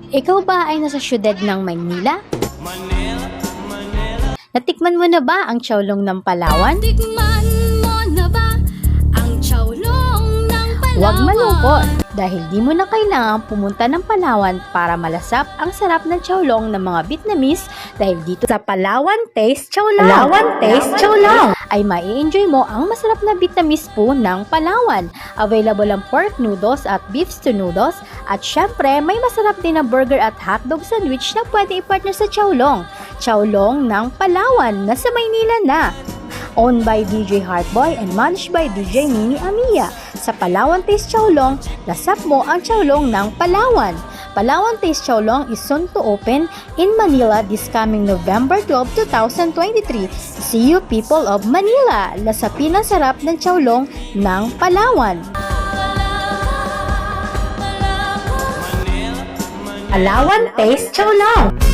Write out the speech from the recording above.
Ikaw ba ay nasa syudad ng Maynila? Natikman mo na ba ang Xiaolong ng Palawan? Tikman mo na ba ang Xiaolong ng Palawan? Huwag malungkot dahil di mo na kailangang pumunta ng Palawan para malasap ang sarap ng Xiaolong ng mga Vietnamese dahil dito sa Palawan Taste Xiaolong. Palawan Taste Xiaolong ay mai-enjoy mo ang masarap na Vietnamese po ng Palawan. Available ang pork noodles at beef stew noodles at syempre may masarap din na burger at hotdog sandwich na pwede i-partner sa Xiaolong. Xiaolong ng Palawan na sa Maynila na. Owned by DJ Heartboy and managed by DJ Mini Amiya. Sa Palawan Taste Xiaolong, lasap mo ang Xiaolong ng Palawan. Palawan Taste Xiaolong is soon to open in Manila this coming November 12, 2023. See you people of Manila! Lasapin ang sarap ng Xiaolong ng Palawan. Palawan Taste Xiaolong.